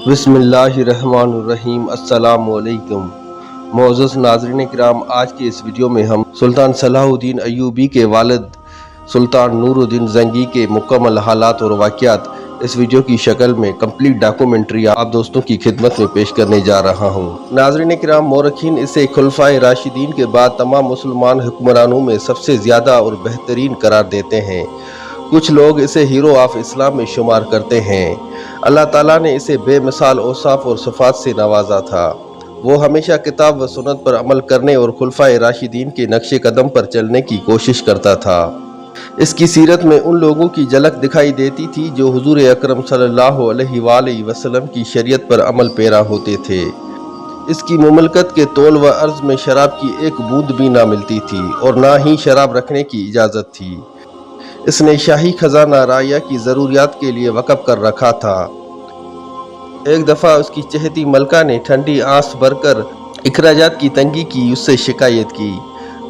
بسم اللہ الرحمن الرحیم۔ السلام علیکم معزز ناظرین کرام، آج کے اس ویڈیو میں ہم سلطان صلاح الدین ایوبی کے والد سلطان نور الدین زنگی کے مکمل حالات اور واقعات اس ویڈیو کی شکل میں کمپلیٹ ڈاکومنٹری آپ دوستوں کی خدمت میں پیش کرنے جا رہا ہوں۔ ناظرین کرام، مورخین اسے خلفائے راشدین کے بعد تمام مسلمان حکمرانوں میں سب سے زیادہ اور بہترین قرار دیتے ہیں۔ کچھ لوگ اسے ہیرو آف اسلام میں شمار کرتے ہیں۔ اللہ تعالیٰ نے اسے بے مثال اوصاف اور صفات سے نوازا تھا۔ وہ ہمیشہ کتاب و سنت پر عمل کرنے اور خلفائے راشدین کے نقش قدم پر چلنے کی کوشش کرتا تھا۔ اس کی سیرت میں ان لوگوں کی جھلک دکھائی دیتی تھی جو حضور اکرم صلی اللہ علیہ وآلہ وسلم کی شریعت پر عمل پیرا ہوتے تھے۔ اس کی مملکت کے طول و عرض میں شراب کی ایک بوند بھی نہ ملتی تھی اور نہ ہی شراب رکھنے کی اجازت تھی۔ اس نے شاہی خزانہ رعیہ کی ضروریات کے لیے وقف کر رکھا تھا۔ ایک دفعہ اس کی چہتی ملکہ نے ٹھنڈی آنس بھر کر اخراجات کی تنگی کی اس سے شکایت کی۔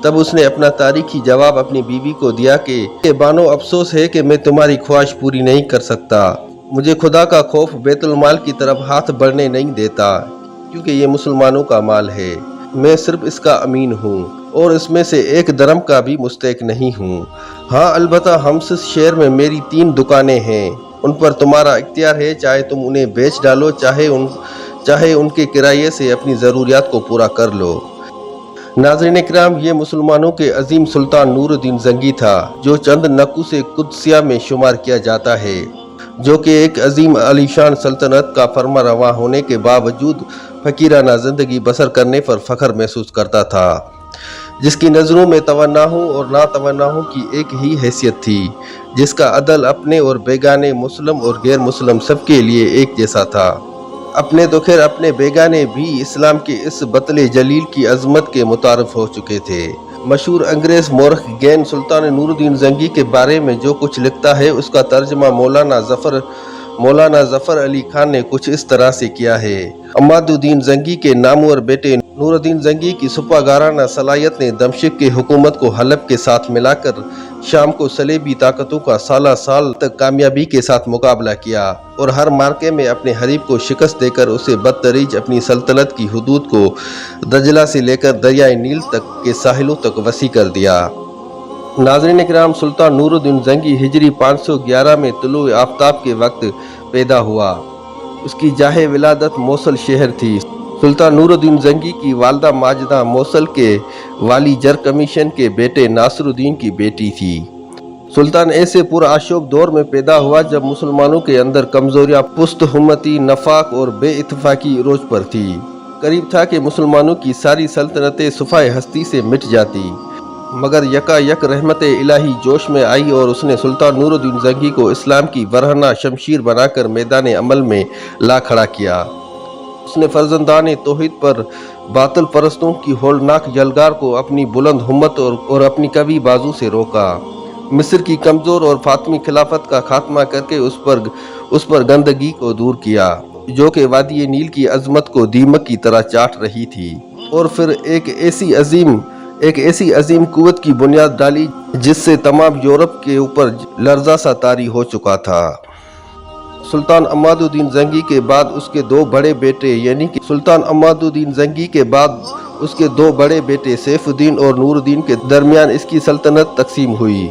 تب اس نے اپنا تاریخی جواب اپنی بیوی کو دیا کہ بانو، افسوس ہے کہ میں تمہاری خواہش پوری نہیں کر سکتا۔ مجھے خدا کا خوف بیت المال کی طرف ہاتھ بڑھنے نہیں دیتا، کیونکہ یہ مسلمانوں کا مال ہے۔ میں صرف اس کا امین ہوں اور اس میں سے ایک درم کا بھی مستحق نہیں ہوں۔ ہاں، البتہ ہمسس شہر میں میری 3 دکانیں ہیں، ان پر تمہارا اختیار ہے، چاہے تم انہیں بیچ ڈالو، چاہے ان کے کرائے سے اپنی ضروریات کو پورا کر لو۔ ناظرین کرام، یہ مسلمانوں کے عظیم سلطان نور الدین زنگی تھا، جو چند نقوش قدسیہ میں شمار کیا جاتا ہے، جو کہ ایک عظیم عالیشان سلطنت کا فرما رواں ہونے کے باوجود فقیرانہ زندگی بسر کرنے پر فخر محسوس کرتا تھا، جس کی نظروں میں تواناؤں اور ناتواناؤں کی ایک ہی حیثیت تھی، جس کا عدل اپنے اور بیگانے، مسلم اور غیر مسلم سب کے لیے ایک جیسا تھا۔ اپنے تو خیر اپنے بیگانے بھی اسلام کے اس بطل جلیل کی عظمت کے متعارف ہو چکے تھے۔ مشہور انگریز مورخ گین سلطان نور الدین زنگی کے بارے میں جو کچھ لکھتا ہے، اس کا ترجمہ مولانا ظفر علی خان نے کچھ اس طرح سے کیا ہے۔ عماد الدین زنگی کے نامور بیٹے نور الدین زنگی کی سپاہگارانہ صلاحیت نے دمشق کی حکومت کو حلب کے ساتھ ملا کر شام کو صلیبی طاقتوں کا سال تک کامیابی کے ساتھ مقابلہ کیا اور ہر مارکے میں اپنے حریف کو شکست دے کر اسے بدتدریج اپنی سلطنت کی حدود کو دجلہ سے لے کر دریائے نیل تک کے ساحلوں تک وسیع کر دیا۔ ناظرین کرام، سلطان نور الدین زنگی ہجری 511 میں طلوع آفتاب کے وقت پیدا ہوا۔ اس کی جاہ ولادت موصل شہر تھی۔ سلطان نور الدین زنگی کی والدہ ماجدہ موصل کے والی جر کمیشن کے بیٹے ناصر الدین کی بیٹی تھی۔ سلطان ایسے پرآشوب دور میں پیدا ہوا جب مسلمانوں کے اندر کمزوریاں، پست ہمتی، نفاق اور بے اتفاقی عروج پر تھی۔ قریب تھا کہ مسلمانوں کی ساری سلطنتیں صفحۂ ہستی سے مٹ جاتی، مگر یکا یک رحمت الہی جوش میں آئی اور اس نے سلطان نور الدین زنگی کو اسلام کی برہنہ شمشیر بنا کر میدان عمل میں لا کھڑا کیا۔ اس نے فرزندان توحید پر باطل پرستوں کی ہولناک جلگار کو اپنی بلند ہمت اور اپنی قوی بازو سے روکا۔ مصر کی کمزور اور فاطمی خلافت کا خاتمہ کر کے اس پر گندگی کو دور کیا، جو کہ وادی نیل کی عظمت کو دیمک کی طرح چاٹ رہی تھی، اور پھر ایک ایسی عظیم قوت کی بنیاد ڈالی جس سے تمام یورپ کے اوپر لرزہ سا طاری ہو چکا تھا۔ سلطان عماد الدین زنگی کے بعد اس کے 2 بڑے بیٹے، یعنی کہ سلطان عماد الدین زنگی کے بعد اس کے 2 بڑے بیٹے سیف الدین اور نور الدین کے درمیان اس کی سلطنت تقسیم ہوئی۔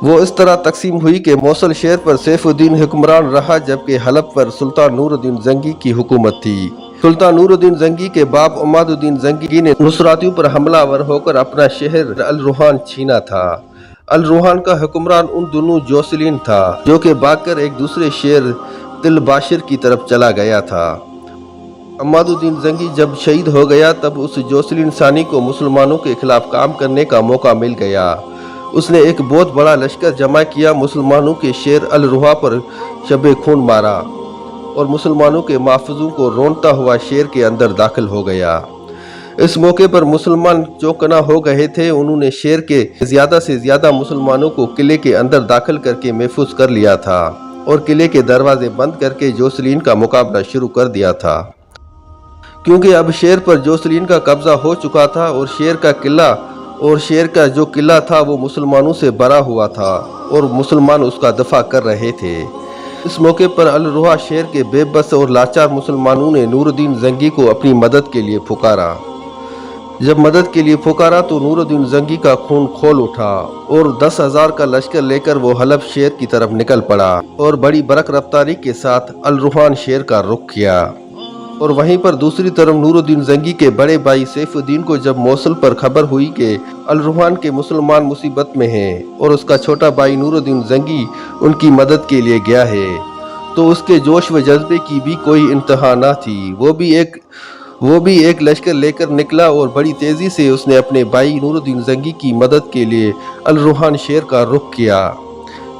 وہ اس طرح تقسیم ہوئی کہ موصل شہر پر سیف الدین حکمران رہا، جبکہ حلب پر سلطان نور الدین زنگی کی حکومت تھی۔ سلطان نور الدین زنگی کے باپ عماد الدین زنگی نے نصراتیوں پر حملہ آور ہو کر اپنا شہر الروحان چھینا تھا۔ الروحان کا حکمران ان دونوں جوسلین تھا، جو کہ بھاگ کر ایک دوسرے شہر تل باشر کی طرف چلا گیا تھا۔ عماد الدین زنگی جب شہید ہو گیا، تب اس جوسلین ثانی کو مسلمانوں کے خلاف کام کرنے کا موقع مل گیا۔ اس نے ایک بہت بڑا لشکر جمع کیا، مسلمانوں کے شہر الروحا پر شب خون مارا اور مسلمانوں کے محافظوں کو رونتا ہوا شہر کے اندر داخل ہو گیا۔ اس موقع پر مسلمان چوکنا ہو گئے تھے۔ انہوں نے شہر کے زیادہ سے زیادہ مسلمانوں کو قلعے کے اندر داخل کر کے محفوظ کر لیا تھا اور قلعے کے دروازے بند کر کے جوسلین کا مقابلہ شروع کر دیا تھا، کیونکہ اب شہر پر جوسلین کا قبضہ ہو چکا تھا اور شہر کا جو قلعہ تھا وہ مسلمانوں سے بھرا ہوا تھا اور مسلمان اس کا دفاع کر رہے تھے۔ इस मौके पर अल रुहा शहर के बेबस और लाचार मुसलमानों ने नूरुद्दीन जंगी को अपनी मदद के लिए पुकारा। जब मदद के लिए पुकारा तो नूरुद्दीन जंगी का खून खोल उठा और 10,000 का लश्कर लेकर वो हलब शहर की तरफ निकल पड़ा और बड़ी बरक रफ्तारी के साथ अल रुहान शहर का रुख किया। और वहीं पर दूसरी तरफ नूरुद्दीन जंगी के बड़े भाई सैफुद्दीन को जब मौसल पर खबर हुई कि अल रुहान के मुसलमान मुसीबत में हैं और उसका छोटा भाई नूरुद्दीन जंगी उनकी मदद के लिए गया है, तो उसके जोश व जज्बे की भी कोई इंतहा न थी। वो भी एक लश्कर लेकर निकला और बड़ी तेज़ी से उसने अपने भाई नूरुद्दीन जंगी की मदद के लिए अल रुहान शहर का रुख किया।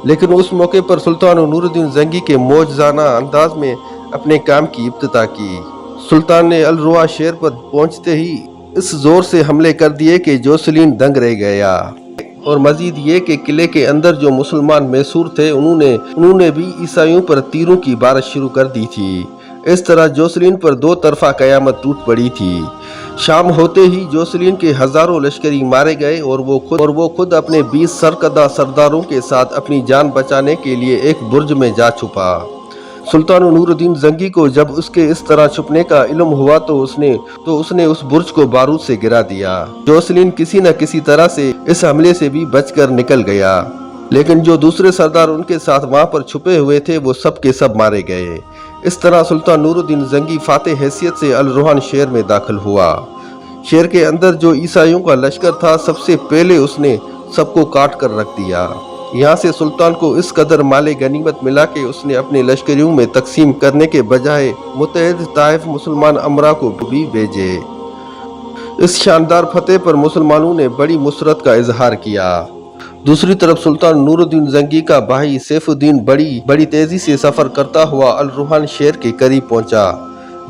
लेकिन उस मौके पर सुल्तान नूरुद्दीन जंगी के मौजज़ाना अंदाज में अपने काम की इब्तिदा की। सुल्तान ने अल रुहा शहर पर पहुंचते ही इस जोर से हमले कर दिए कि जोसलीन दंग रह गया और मजीद ये कि किले के अंदर जो मुसलमान मैसूर थे उन्होंने भी ईसाइयों पर तीरों की बारिश शुरू कर दी थी। इस तरह जोसलीन पर दो तरफा कयामत टूट पड़ी थी। शाम होते ही जोसलीन के हजारों लश्करी मारे गए और वो खुद अपने 20 सरकर्दा सरदारों के साथ अपनी जान बचाने के लिए एक बुर्ज में जा छुपा। सुल्तान नूरुद्दीन जंगी को जब उसके इस तरह छुपने का इल्म हुआ तो उसने उस बुर्ज को बारूद से गिरा दिया। जोसलीन किसी न किसी तरह से इस हमले से भी बचकर निकल गया, लेकिन जो दूसरे सरदार उनके साथ वहां पर छुपे हुए थे वो सब के सब मारे गए। इस तरह सुल्तान नूरुद्दीन जंगी फातेह हैसियत से अल रुहान शहर में दाखिल हुआ। शहर के अंदर जो ईसाइयों का लश्कर था सबसे पहले उसने सबको काट कर रख दिया। यहाँ से सुल्तान को इस कदर माले गनीमत मिला कि उसने अपने लश्करियों में तकसीम करने के बजाय मुतहद ताइफ मुसलमान अमरा को भी भेजे। इस शानदार फतेह पर मुसलमानों ने बड़ी मुसरत का इजहार किया। दूसरी तरफ सुल्तान नूरुद्दीन जंगी का भाई सैफुद्दीन बड़ी तेजी से सफर करता हुआ अल रुहान शहर के करीब पहुंचा।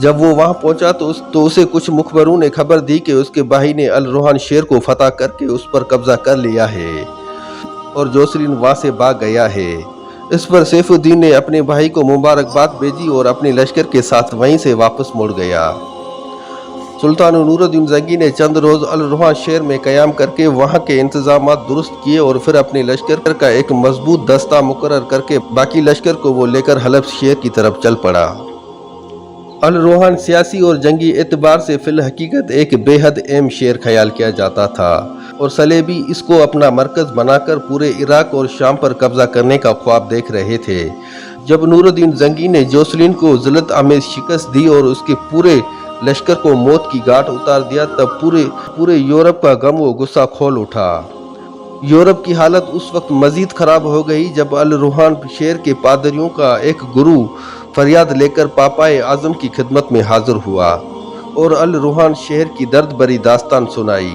जब वो वहां पहुंचा तो उसे कुछ मुखबरों ने खबर दी कि उसके भाई ने अल रुहान शहर को फतह करके उस पर कब्जा कर लिया है और जोसलीन वहां से भाग गया है। इस पर सैफुद्दीन ने अपने भाई को मुबारकबाद भेजी और अपने लश्कर के साथ वहीं से वापस मुड़ गया। सुल्तान नूरुद्दीन जंगी ने चंद रोज अल रुहा शहर में कयाम करके वहाँ के इंतजाम दुरुस्त किए और फिर अपने लश्कर का एक मजबूत दस्ता मुकर्रर करके बाकी लश्कर को वो लेकर हलब शहर की तरफ चल पड़ा। अल रुहान सियासी और जंगी एतबार से फिल हकीकत एक बेहद अहम शहर ख्याल किया जाता था और सलेबी इसको अपना मरकज बनाकर पूरे इराक और शाम पर कब्जा करने का ख्वाब देख रहे थे। जब नूरुद्दीन जंगी ने जोसलीन को ज़िल्लत आमेज शिकस्त दी और उसके पूरे लश्कर को मौत की घाट उतार दिया, तब पूरे यूरोप का गम व गुस्सा खोल उठा। यूरोप की हालत उस वक्त मजीद खराब हो गई जब अल रुहान शहर के पादरियों का एक गुरु फरियाद लेकर पापाए आजम की खिदमत में हाजिर हुआ और अल रुहान शहर की दर्द भरी दास्तान सुनाई।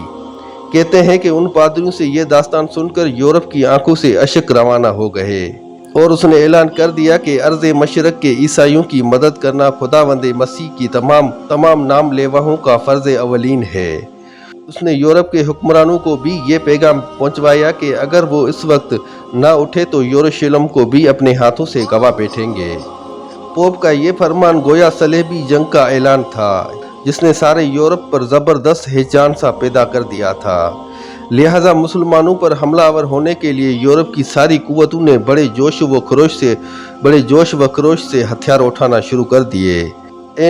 कहते हैं कि उन पादरियों से ये दास्तान सुनकर यूरोप की आंखों से अशक रवाना हो गए और उसने ऐलान कर दिया कि अर्ज़ मशरक के ईसाइयों की मदद करना खुदावंद मसीह की तमाम नाम लेवाहों का फ़र्ज़ अवलीन है। उसने यूरोप के हुक्मरानों को भी ये पैगाम पहुंचवाया कि अगर वो इस वक्त ना उठे तो यरूशलेम को भी अपने हाथों से गवा बैठेंगे। पोप का ये फरमान गोया सलेबी जंग का ऐलान था जिसने सारे यूरोप पर ज़बरदस्त हिजान सा पैदा कर दिया था। लिहाजा मुसलमानों पर हमलावर होने के लिए यूरोप की सारी कुव्वतों ने बड़े जोश व खरोश से हथियार उठाना शुरू कर दिए।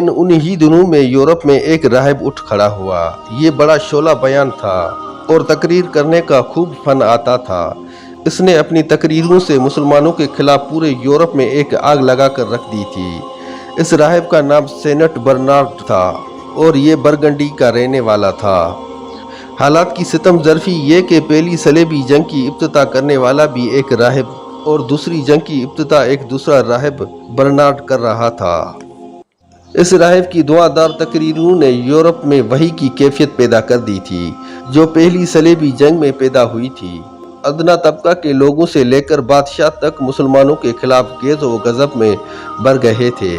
उन्हीं दिनों में यूरोप में एक राहिब उठ खड़ा हुआ। ये बड़ा शोला बयान था और तकरीर करने का खूब फन आता था। इसने अपनी तकरीरों से मुसलमानों के खिलाफ पूरे यूरोप में एक आग लगा कर रख दी थी। इस राहिब का नाम सेनेट बर्नार्ड था और ये बरगंडी का रहने वाला था। हालात की सितम ज़रफ़ी ये कि पहली सलेबी जंग की इब्तिदा करने वाला भी एक राहिब और दूसरी जंग की इब्तिदा एक दूसरा राहिब बर्नार्ड कर रहा था। इस राहिब की दुआदार तकरीरों ने यूरोप में वही की कैफियत पैदा कर दी थी जो पहली सलेबी जंग में पैदा हुई थी। अदना तबका के लोगों से लेकर बादशाह तक मुसलमानों के खिलाफ गेज़ व गज़ब में भर गए थे।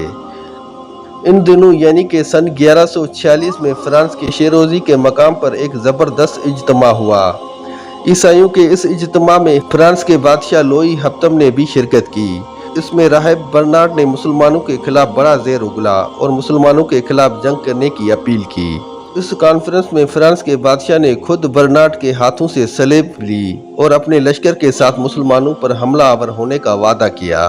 इन दिनों यानी कि सन 1146 में फ्रांस के शेरोज़ी के मकाम पर एक ज़बरदस्त इज्तिमा हुआ। ईसाइयों के इस इज्तिमा में फ्रांस के बादशाह लोई हफ्तम ने भी शिरकत की। इसमें राहिब बर्नार्ड ने मुसलमानों के खिलाफ बड़ा ज़ेर उगला और मुसलमानों के खिलाफ जंग करने की अपील की। इस कॉन्फ्रेंस में फ्रांस के बादशाह ने खुद बर्नार्ड के हाथों से सलेब ली और अपने लश्कर के साथ मुसलमानों पर हमला आवर होने का वादा किया।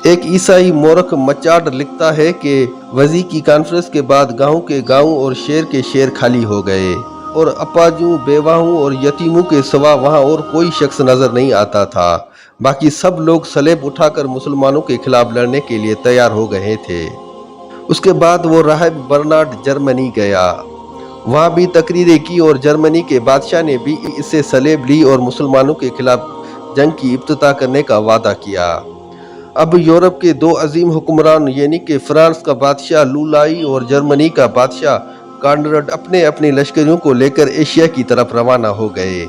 ایک عیسائی مورخ مچارڈ لکھتا ہے کہ وزی کی کانفرنس کے بعد گاؤں کے گاؤں اور شہر کے شہر خالی ہو گئے اور اپاجوں، بیواہوں اور یتیموں کے سوا وہاں اور کوئی شخص نظر نہیں آتا تھا۔ باقی سب لوگ صلیب اٹھا کر مسلمانوں کے خلاف لڑنے کے لیے تیار ہو گئے تھے۔ اس کے بعد وہ راہب برنارڈ جرمنی گیا، وہاں بھی تقریریں کی اور جرمنی کے بادشاہ نے بھی اسے صلیب لی اور مسلمانوں کے خلاف جنگ کی افتتاح کرنے کا وعدہ کیا۔ اب یورپ کے دو عظیم حکمران یعنی کہ فرانس کا بادشاہ لولائی اور جرمنی کا بادشاہ کانرڈ اپنے اپنے لشکریوں کو لے کر ایشیا کی طرف روانہ ہو گئے۔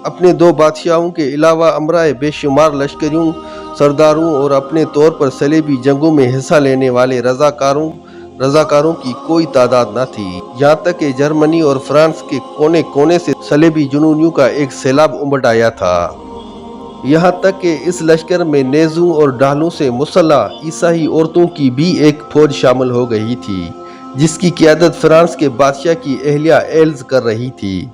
اپنے دو بادشاہوں کے علاوہ امرائے بے شمار لشکریوں، سرداروں اور اپنے طور پر صلیبی جنگوں میں حصہ لینے والے رضاکاروں کی کوئی تعداد نہ تھی، یہاں تک کہ جرمنی اور فرانس کے کونے کونے سے صلیبی جنونیوں کا ایک سیلاب امڑ آیا تھا۔ یہاں تک کہ اس لشکر میں نیزوں اور ڈھالوں سے مسلح عیسائی عورتوں کی بھی ایک فوج شامل ہو گئی تھی، جس کی قیادت فرانس کے بادشاہ کی اہلیہ ایلز کر رہی تھی۔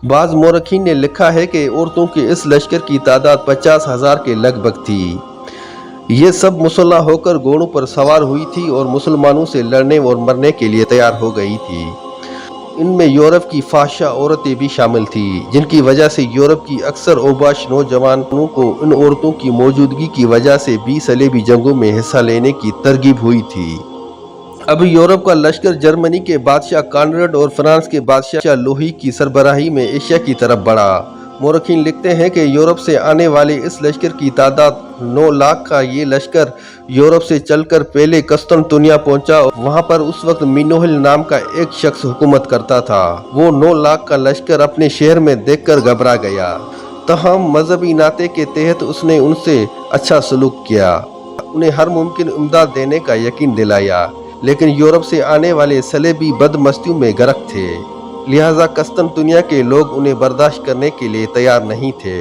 بعض مورخین نے لکھا ہے کہ عورتوں کے اس لشکر کی تعداد 50,000 کے لگ بھگ تھی۔ یہ سب مسلح ہو کر گھوڑوں پر سوار ہوئی تھی اور مسلمانوں سے لڑنے اور مرنے کے لیے تیار ہو گئی تھی۔ ان میں یورپ کی فحشہ عورتیں بھی شامل تھیں، جن کی وجہ سے یورپ کی اکثر اوباش نوجوانوں کو ان عورتوں کی موجودگی کی وجہ سے بھی صلیبی جنگوں میں حصہ لینے کی ترغیب ہوئی تھی۔ اب یورپ کا لشکر جرمنی کے بادشاہ کانرڈ اور فرانس کے بادشاہ لوہی کی سربراہی میں ایشیا کی طرف بڑھا۔ مورخین لکھتے ہیں کہ یورپ سے آنے والے اس لشکر کی تعداد 9 لاکھ کا یہ لشکر یورپ سے چل کر پہلے قسطنطنیہ پہنچا۔ وہاں پر اس وقت مینوہل نام کا ایک شخص حکومت کرتا تھا۔ وہ 9 لاکھ کا لشکر اپنے شہر میں دیکھ کر گھبرا گیا، تاہم مذہبی ناطے کے تحت اس نے ان سے اچھا سلوک کیا، انہیں ہر ممکن امداد دینے کا یقین دلایا، لیکن یورپ سے آنے والے صلیبی بد مستیوں میں غرق تھے، لہٰذا قسطنطنیہ کے لوگ انہیں برداشت کرنے کے لیے تیار نہیں تھے۔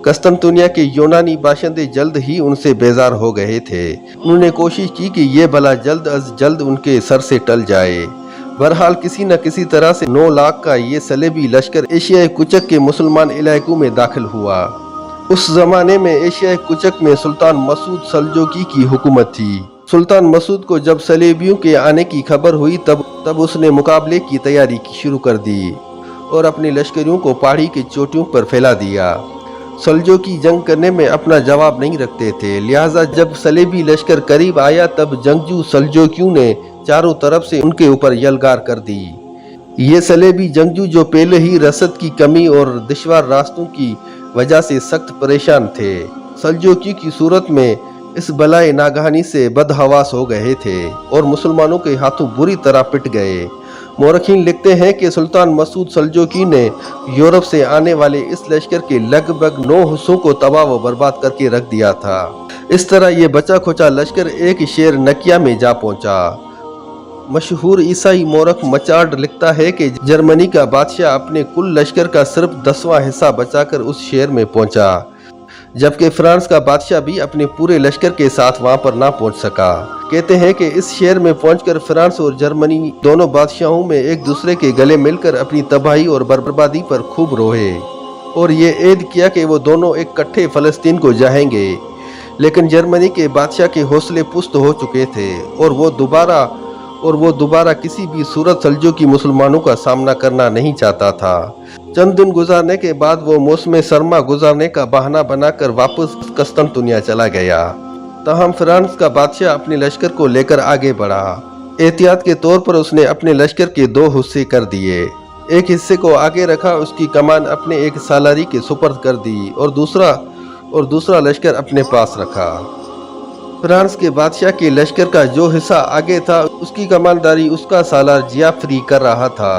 قسطنطنیہ کے یونانی باشندے جلد ہی ان سے بیزار ہو گئے تھے۔ انہوں نے کوشش کی کہ یہ بلا جلد از جلد ان کے سر سے ٹل جائے۔ بہرحال کسی نہ کسی طرح سے 9 لاکھ کا یہ صلیبی لشکر ایشیائے کچک کے مسلمان علاقوں میں داخل ہوا۔ اس زمانے میں ایشیائے کچک میں سلطان مسعود سلجوقی کی حکومت تھی۔ سلطان مسعود کو جب صلیبیوں کے آنے کی خبر ہوئی تب اس نے مقابلے کی تیاری شروع کر دی اور اپنے لشکریوں کو پہاڑی کی چوٹیوں پر پھیلا دیا۔ سلجوقی جنگ کرنے میں اپنا جواب نہیں رکھتے تھے، لہٰذا جب صلیبی لشکر قریب آیا تب جنگجو سلجوقیوں نے چاروں طرف سے ان کے اوپر یلغار کر دی۔ یہ صلیبی جنگجو جو پہلے ہی رسد کی کمی اور دشوار راستوں کی وجہ سے سخت پریشان تھے، سلجوقی کی صورت میں اس بلائے ناگہانی سے بدحواس ہو گئے تھے اور مسلمانوں کے ہاتھوں بری طرح پٹ گئے۔ مورخین لکھتے ہیں کہ سلطان مسعود سلجوقی نے یورپ سے آنے والے اس لشکر کے لگ بھگ 9 حصوں کو تباہ و برباد کر کے رکھ دیا تھا۔ اس طرح یہ بچا کھچا لشکر ایک شہر نکیا میں جا پہنچا۔ مشہور عیسائی مورخ مچارڈ لکھتا ہے کہ جرمنی کا بادشاہ اپنے کل لشکر کا صرف 10واں حصہ بچا کر اس شہر میں پہنچا، جبکہ فرانس کا بادشاہ بھی اپنے پورے لشکر کے ساتھ وہاں پر نہ پہنچ سکا۔ کہتے ہیں کہ اس شہر میں پہنچ کر فرانس اور جرمنی دونوں بادشاہوں میں ایک دوسرے کے گلے مل کر اپنی تباہی اور بربادی پر خوب روئے اور یہ عہد کیا کہ وہ دونوں ایک کٹھے فلسطین کو جائیں گے، لیکن جرمنی کے بادشاہ کے حوصلے پست ہو چکے تھے اور وہ دوبارہ کسی بھی صورت سلجوقی مسلمانوں کا سامنا کرنا نہیں چاہتا تھا۔ چند دن گزارنے کے بعد وہ موسم سرما گزارنے کا بہانہ بنا کر واپس قسطنطنیہ چلا گیا، تاہم فرانس کا بادشاہ اپنے لشکر کو لے کر آگے بڑھا۔ احتیاط کے طور پر اس نے اپنے لشکر کے 2 حصے کر دیے، ایک حصے کو آگے رکھا، اس کی کمان اپنے ایک سالاری کے سپرد کر دی اور دوسرا لشکر اپنے پاس رکھا۔ فرانس کے بادشاہ کے لشکر کا جو حصہ آگے تھا اس کی کمانداری اس کا سالار جیافری کر رہا تھا۔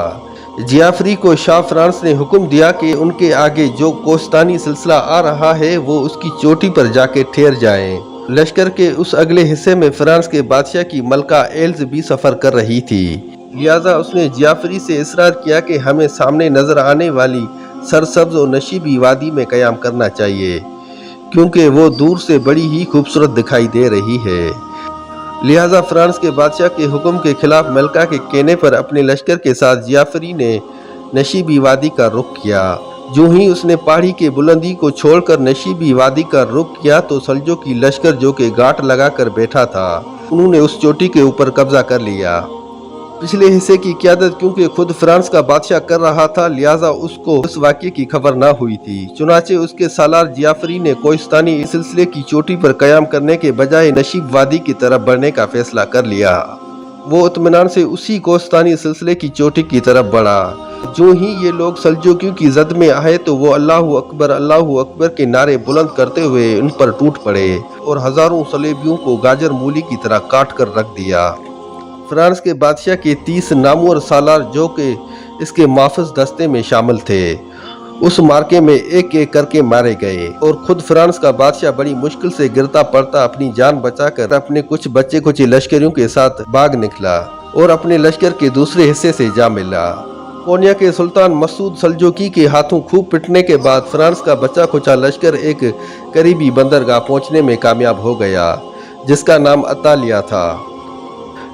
جیافری کو شاہ فرانس نے حکم دیا کہ ان کے آگے جو کوہستانی سلسلہ آ رہا ہے وہ اس کی چوٹی پر جا کے ٹھہر جائیں۔ لشکر کے اس اگلے حصے میں فرانس کے بادشاہ کی ملکہ ایلز بھی سفر کر رہی تھی، لہٰذا اس نے جیافری سے اصرار کیا کہ ہمیں سامنے نظر آنے والی سرسبز و نشیبی وادی میں قیام کرنا چاہیے، کیونکہ وہ دور سے بڑی ہی خوبصورت دکھائی دے رہی ہے۔ لہٰذا فرانس کے بادشاہ کے حکم کے خلاف ملکہ کے کہنے پر اپنے لشکر کے ساتھ جیافری نے نشیبی وادی کا رخ کیا، जो ही उसने पहाड़ी के बुलंदी को छोड़कर नशीबी वादी का रुख किया तो सल्जोकी लश्कर जो कि गांठ लगाकर बैठा था, उन्होंने उस चोटी के ऊपर कब्जा कर लिया। पिछले हिस्से की क़यादत क्योंकि खुद फ्रांस का बादशाह कर रहा था, लिहाजा उसको उस वाक़ये की खबर ना हुई थी। चुनाचे उसके सालार जियाफरी ने कोहिस्तानी इस सिलसिले की चोटी पर क़याम करने के बजाय नशीब वादी की तरफ बढ़ने का फैसला कर लिया। वो इत्मीनान से उसी कोहिस्तानी सिलसिले की चोटी की तरफ बढ़ा। जो ही ये लोग सल्जोकियों की जद में आए तो वो अल्लाहु अकबर के नारे बुलंद करते हुए उन पर टूट पड़े और हजारों सलेबियों को गाजर मूली की तरह काट कर रख दिया। फ्रांस के बादशाह के 30 नामवर सालार जो कि इसके माफिज दस्ते में शामिल थे, उस मार्के में एक एक करके मारे गए और खुद फ्रांस का बादशाह बड़ी मुश्किल से गिरता पड़ता अपनी जान बचाकर अपने कुछ बच्चे कुछ लश्करियों के साथ भाग निकला और अपने लश्कर के दूसरे हिस्से से जा मिला। कोन्या के सुल्तान मसूद सल्जोकी के हाथों खूब पिटने के बाद फ्रांस का बचा खुचा लश्कर एक करीबी बंदरगाह पहुंचने में कामयाब हो गया, जिसका नाम अतालिया था।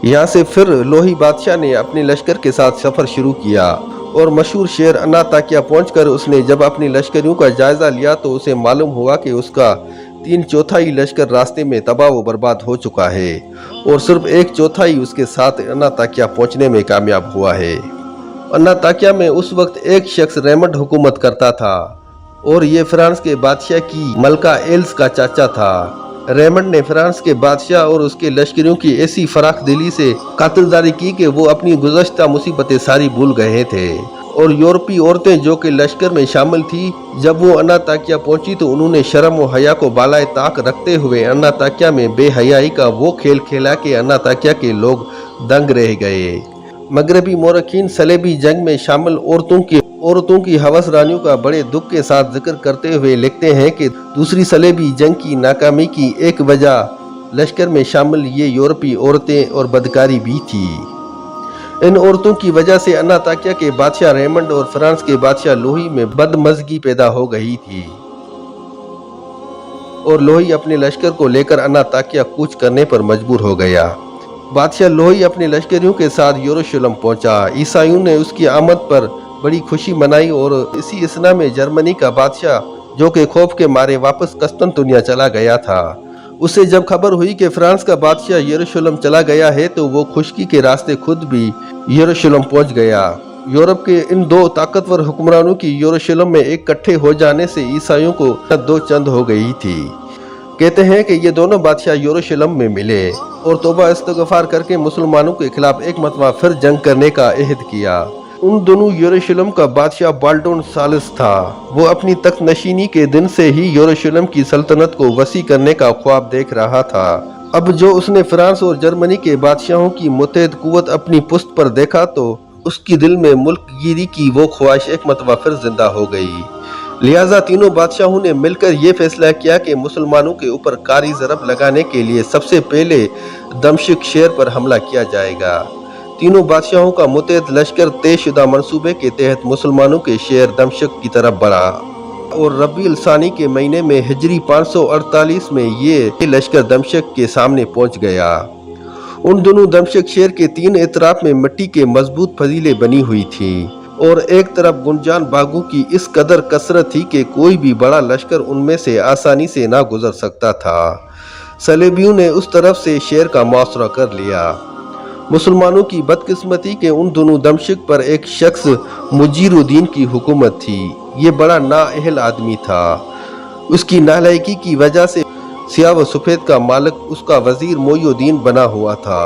यहाँ से फिर लोही बादशाह ने अपने लश्कर के साथ सफ़र शुरू किया और मशहूर शहर अनाताकिया पहुंचकर उसने जब अपनी लश्करियों का जायजा लिया तो उसे मालूम हुआ कि उसका 3/4 लश्कर रास्ते में तबाह व बर्बाद हो चुका है और सिर्फ 1/4 उसके साथ अनाताकिया पहुंचने में कामयाब हुआ है। अनाताकिया में उस वक्त एक शख्स रेमंड हुकूमत करता था और ये फ्रांस के बादशाह की मलका एल्स का चाचा था। रेमंड ने फ्रांस के बादशाह और उसके लश्करियों की ऐसी फराख दिली से कातिलदारी की कि वो अपनी गुज़श्ता मुसीबतें सारी भूल गए थे और यूरोपी औरतें जो कि लश्कर में शामिल थी, जब वो अनाताकिया पहुंची तो उन्होंने शर्म व हया को बालाए ताक रखते हुए अनाताकिया में बेहयाई का वो खेल खेला कि अनाताकिया के लोग दंग रह गए। मगरबी मोरखीन सलेबी जंग में शामिल औरतों की हवस रानियों का बड़े दुख के साथ जिक्र करते हुए लिखते हैं कि दूसरी सलेबी जंग की नाकामी की एक वजह लश्कर में शामिल ये यूरोपी औरतें और बदकारी भी थी। इन औरतों की वजह से अनाताकिया के बादशाह रेमंड और फ्रांस के बादशाह लोही में बदमज़गी पैदा हो गई थी और लोही अपने लश्कर को लेकर अनाताकिया कूच करने पर मजबूर हो गया। बादशाह लोही अपने लश्करियों के साथ यरूशलेम पहुंचा। ईसाइयों ने उसकी आमद पर बड़ी खुशी मनाई और इसी इसना में जर्मनी का बादशाह जो कि खौफ के मारे वापस कस्तुनतुनिया चला गया था, उसे जब खबर हुई कि फ्रांस का बादशाह यरूशलेम चला गया है तो वो खुशकी के रास्ते खुद भी यरूशलेम पहुंच गया। यूरोप के इन दो ताकतवर हुक्मरानों की यरूशलेम में इकट्ठे हो जाने से ईसाइयों को दो चंद हो गई थी। कहते हैं कि ये दोनों बादशाह यरूशलेम में मिले और तौबा इस्तगफार करके मुसलमानों के खिलाफ एक मरतबा फिर जंग करने का अहद किया। उन दोनों यरूशलेम का बादशाह बाल्डोन सालिस था। वो अपनी तख्त नशीनी के दिन से ही यरूशलेम की सल्तनत को वसी करने का ख्वाब देख रहा था। अब जो उसने फ्रांस और जर्मनी के बादशाहों की मुतहद कुव्वत अपनी पुश्त पर देखा तो उसकी दिल में मुल्क गिरी की वो ख्वाहिश एक मरतबा फिर जिंदा हो गई। लिहाजा तीनों बादशाहों ने मिलकर ये फैसला किया कि मुसलमानों के ऊपर कारी ज़रब लगाने के लिए सबसे पहले दमश्क शहर पर हमला किया जाएगा। तीनों बादशाहों का मुतहद लश्कर तयशुदा मंसूबे के तहत मुसलमानों के शहर दमश्क की तरफ बढ़ा और रबीउल सानी के महीने में हिजरी 548 में ये लश्कर दमश्क के सामने पहुंच गया। उन दोनों दमश्क शहर के 3 इतराफ में मिट्टी के मजबूत फजीले बनी हुई थी और एक तरफ गुंजान बागों की इस कदर कसरत थी कि कोई भी बड़ा लश्कर उनमें से आसानी से ना गुजर सकता था। सलेबियों ने उस तरफ से शहर का मुआसरा कर लिया। मुसलमानों की बदकिस्मती के उन दोनों दमश्क पर एक शख्स मुजीरुद्दीन की हुकूमत थी। ये बड़ा नाअहल आदमी था। उसकी नालायकी की वजह से सियाह व सफ़ेद का मालिक उसका वजीर मोइनुद्दीन बना हुआ था।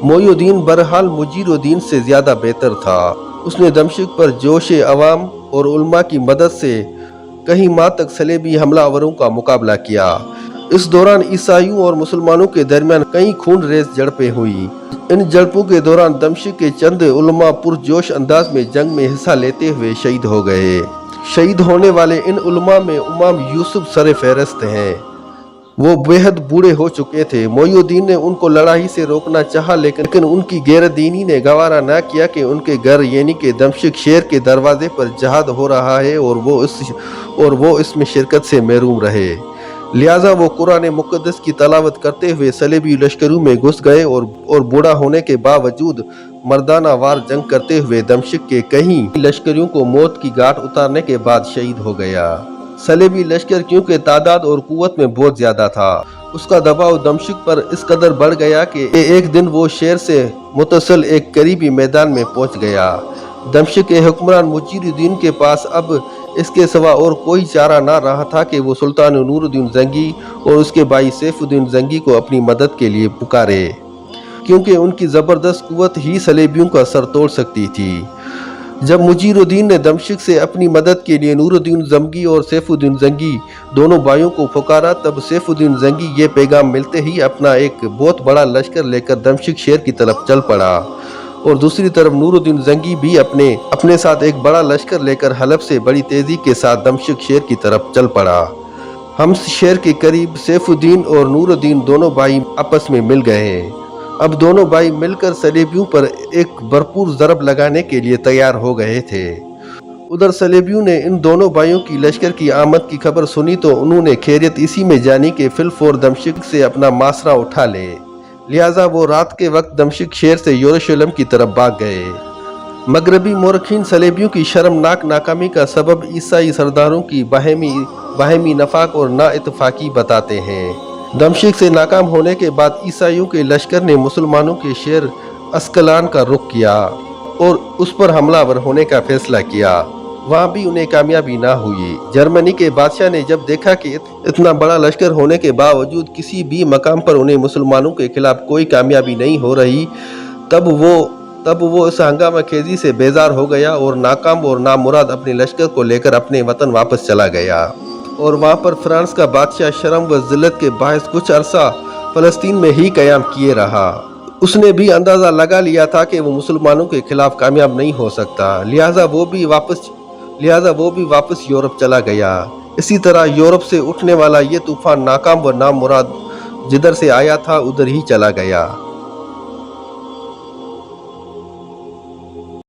मोइनुद्दीन बहरहाल मुजीरुद्दीन से ज़्यादा बेहतर था। उसने दमश्क पर जोश अवाम और उलमा की मदद से कई माह तक सलेबी हमलावरों का मुकाबला किया। इस दौरान ईसाइयों और मुसलमानों के दरमियान कई खून रेज झड़पें हुई। इन झड़पों के दौरान दमश्क के चंद उलमा पुरजोश अंदाज में जंग में हिस्सा लेते हुए शहीद हो गए। शहीद होने वाले इन उलमा में इमाम यूसुफ सर फहरिस्त हैं। वो बेहद बूढ़े हो चुके थे। मोइनुद्दीन ने उनको लड़ाई से रोकना चाहा, लेकिन उनकी गैरदीनी ने गवारा न किया कि उनके घर यानी कि दमश्क शहर के दरवाजे पर जहाद हो रहा है और वो इसमें शिरकत से महरूम रहे। लिहाजा वो कुरान मुक़द्दस की तलावत करते हुए सलेबी लश्करों में घुस गए और बूढ़ा होने के बावजूद मर्दाना वार जंग करते हुए दमश्क के कई लश्करियों को मौत की घाट उतारने के बाद शहीद हो गया। सलेबी लश्कर क्योंकि तादाद और कुव्वत में बहुत ज्यादा था, उसका दबाव दमश्क पर इस कदर बढ़ गया कि एक दिन वो शहर से मुतसल एक करीबी मैदान में पहुंच गया। दमश्क के हुक्मरान मुजीरुद्दीन के पास अब इसके सिवा और कोई चारा ना रहा था कि वो सुल्तान नूरुद्दीन जंगी और उसके भाई सैफुद्दीन जंगी को अपनी मदद के लिए पुकारे, क्योंकि उनकी ज़बरदस्त कुव्वत ही सलेबियों का सर तोड़ सकती थी। जब मुजीरुद्दीन ने दमश्क से अपनी मदद के लिए नूरुद्दीन जंगी और सैफुद्दीन जंगी दोनों भाइयों को पुकारा, तब सैफुद्दीन जंगी ये पैगाम मिलते ही अपना एक बहुत बड़ा लश्कर लेकर दमश्क शहर की तरफ चल पड़ा और दूसरी तरफ नूरुद्दीन जंगी भी अपने साथ एक बड़ा लश्कर लेकर हलब से बड़ी तेजी के साथ दमश्क शहर की तरफ चल पड़ा। हम्स शहर के करीब सैफुद्दीन और नूरुद्दीन दोनों भाई आपस में मिल गए। अब दोनों भाई मिलकर सलेबियों पर एक भरपूर ज़रब लगाने के लिए तैयार हो गए थे। उधर सलेबियों ने इन दोनों भाइयों की लश्कर की आमद की खबर सुनी तो उन्होंने खैरियत इसी में जानी कि फिलफौर दमश्क से अपना मासरा उठा ले। लिहाजा वो रात के वक्त दमश्क शहर से यरूशलेम की तरफ भाग गए। मगरबी मोरखीन सलेबियों की शर्मनाक नाकामी का सबब ईसाई सरदारों की बाहमी नफाक और नाइतफाकी बताते हैं। दमश्क से नाकाम होने के बाद ईसाइयों के लश्कर ने मुसलमानों के शहर अस्कलान का रुख किया और उस पर हमलावर होने का फैसला किया। वहाँ भी उन्हें कामयाबी ना हुई। जर्मनी के बादशाह ने जब देखा कि इतना बड़ा लश्कर होने के बावजूद किसी भी मकाम पर उन्हें मुसलमानों के खिलाफ कोई कामयाबी नहीं हो रही, तब वो इस हंगामा खेजी से बेजार हो गया और नाकाम और नामुराद अपने लश्कर को लेकर अपने वतन वापस चला गया और वहाँ पर फ्रांस का बादशाह शर्म व जिल्लत के बायस कुछ अरसा फ़लस्तीन में ही क़याम किए रहा। उसने भी अंदाज़ा लगा लिया था कि वो मुसलमानों के खिलाफ कामयाब नहीं हो सकता, लिहाजा वो भी वापस यूरोप चला गया। इसी तरह यूरोप से उठने वाला ये तूफ़ान नाकाम व नामुराद जिधर से आया था उधर ही चला गया।